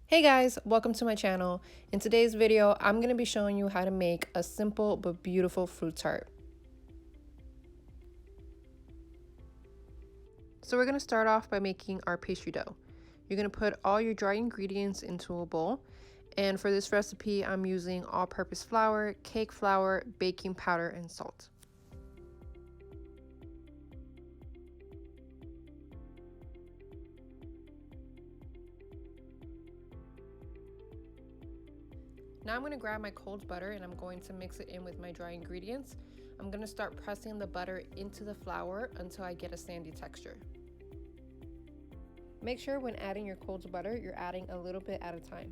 Hey guys, welcome to my channel. In today's video, I'm going to be showing you how to make a simple but beautiful fruit tart. So we're going to start off by making our pastry dough. You're going to put all your dry ingredients into a bowl. And for this recipe, I'm using all-purpose flour, cake flour, baking powder, and salt. Now I'm going to grab my cold butter and I'm going to mix it in with my dry ingredients. I'm going to start pressing the butter into the flour until I get a sandy texture. Make sure when adding your cold butter, you're adding a little bit at a time.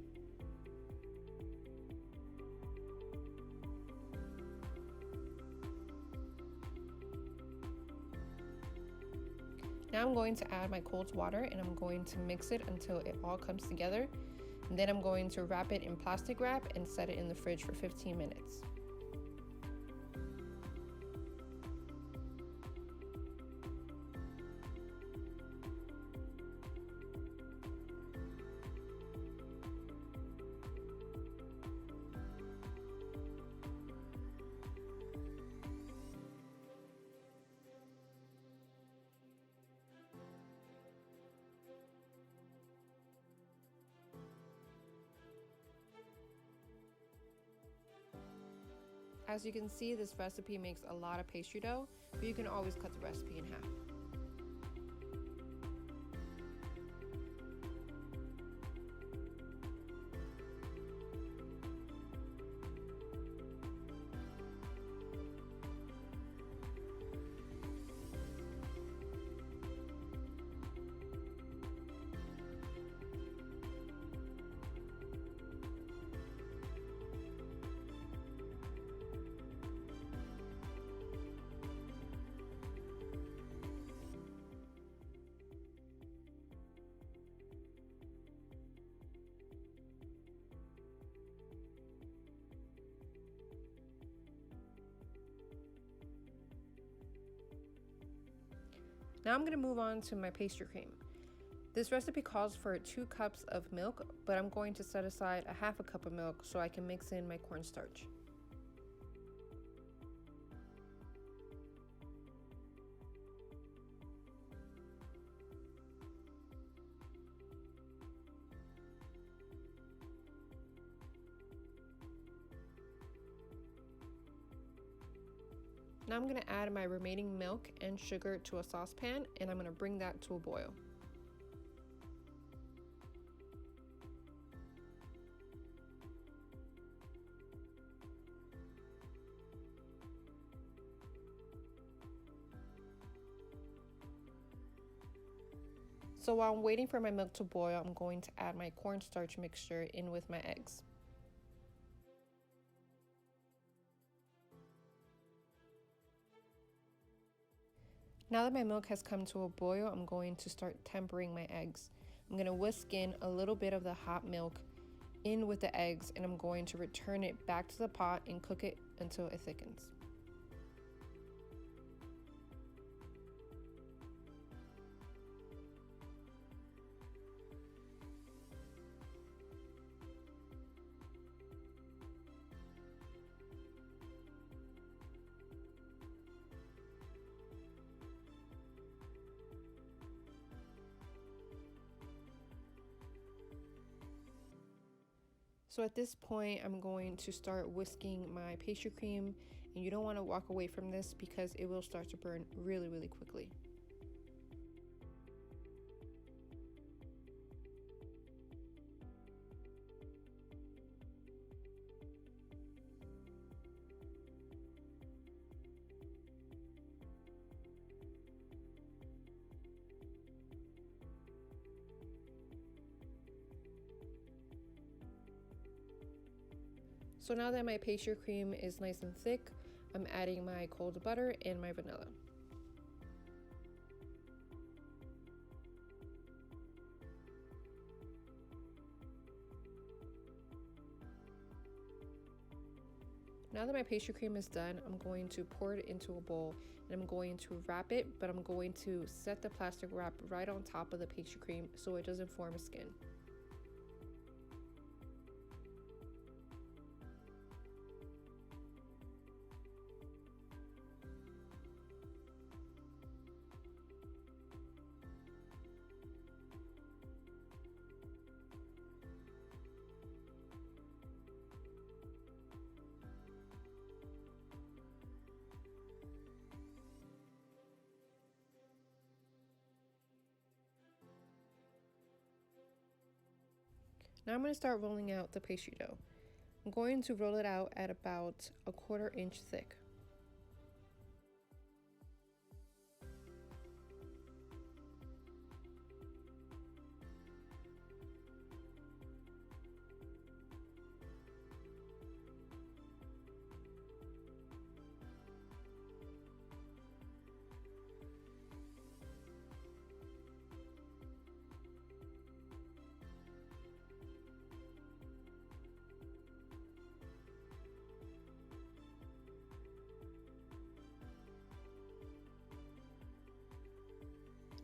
Now I'm going to add my cold water and I'm going to mix it until it all comes together. And then I'm going to wrap it in plastic wrap and set it in the fridge for 15 minutes. As you can see, this recipe makes a lot of pastry dough, but you can always cut the recipe in half. Now I'm going to move on to my pastry cream. This recipe calls for 2 cups of milk, but I'm going to set aside a half a cup of milk so I can mix in my cornstarch. Now I'm going to add my remaining milk and sugar to a saucepan and I'm going to bring that to a boil. So while I'm waiting for my milk to boil, I'm going to add my cornstarch mixture in with my eggs. Now that my milk has come to a boil, I'm going to start tempering my eggs. I'm going to whisk in a little bit of the hot milk in with the eggs and I'm going to return it back to the pot and cook it until it thickens. So at this point, I'm going to start whisking my pastry cream, and you don't want to walk away from this because it will start to burn really quickly. So now that my pastry cream is nice and thick, I'm adding my cold butter and my vanilla. Now that my pastry cream is done, I'm going to pour it into a bowl and I'm going to wrap it, but I'm going to set the plastic wrap right on top of the pastry cream so it doesn't form a skin. Now I'm going to start rolling out the pastry dough. I'm going to roll it out at about a 1/4 inch thick.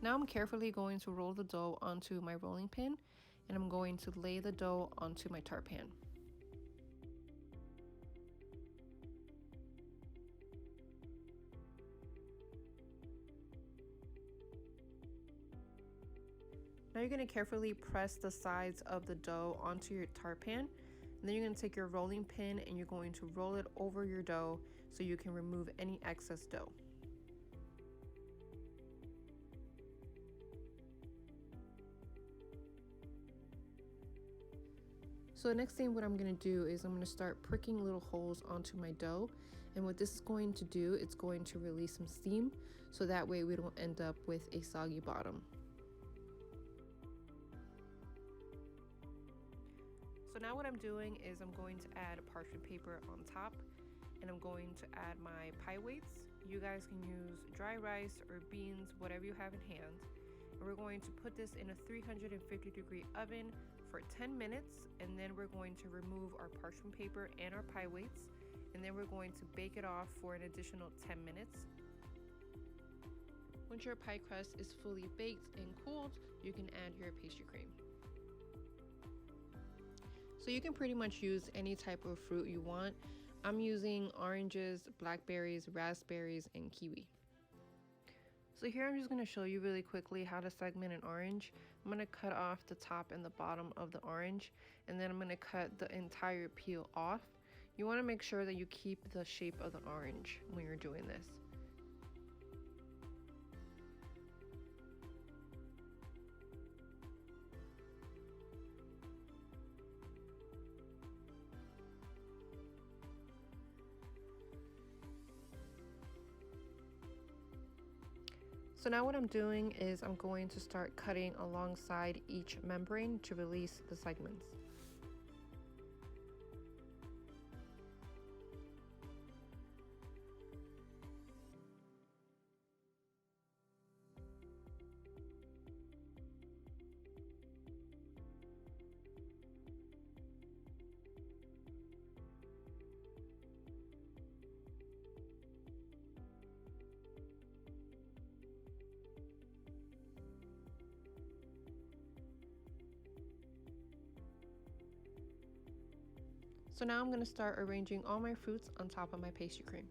Now I'm carefully going to roll the dough onto my rolling pin, and I'm going to lay the dough onto my tart pan. Now you're going to carefully press the sides of the dough onto your tart pan, and then you're going to take your rolling pin and you're going to roll it over your dough so you can remove any excess dough. So the next thing what I'm going to do is I'm going to start pricking little holes onto my dough, and what this is going to do, it's going to release some steam so that way we don't end up with a soggy bottom. So now what I'm doing is I'm going to add parchment paper on top, and I'm going to add my pie weights. You guys can use dry rice or beans, whatever you have in hand. And we're going to put this in a 350-degree oven for 10 minutes, and then we're going to remove our parchment paper and our pie weights, and then we're going to bake it off for an additional 10 minutes. Once your pie crust is fully baked and cooled, you can add your pastry cream. So you can pretty much use any type of fruit you want. I'm using oranges, blackberries, raspberries, and kiwi. So here I'm just going to show you really quickly how to segment an orange. I'm going to cut off the top and the bottom of the orange, and then I'm going to cut the entire peel off. You want to make sure that you keep the shape of the orange when you're doing this. So now what I'm doing is I'm going to start cutting alongside each membrane to release the segments. So now I'm going to start arranging all my fruits on top of my pastry cream.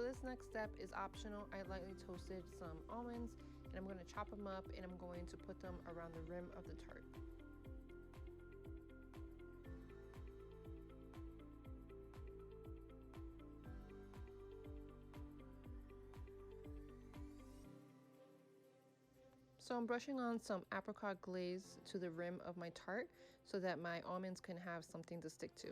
this next step is optional. I lightly toasted some almonds and I'm going to chop them up and I'm going to put them around the rim of the tart. So I'm brushing on some apricot glaze to the rim of my tart so that my almonds can have something to stick to.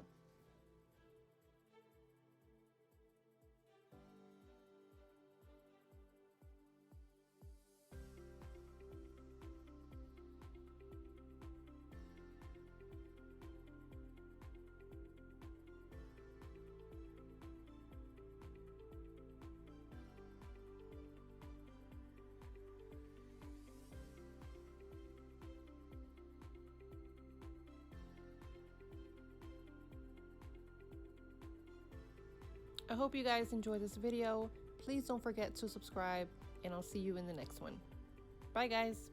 I hope you guys enjoyed this video. Please don't forget to subscribe and I'll see you in the next one. Bye guys.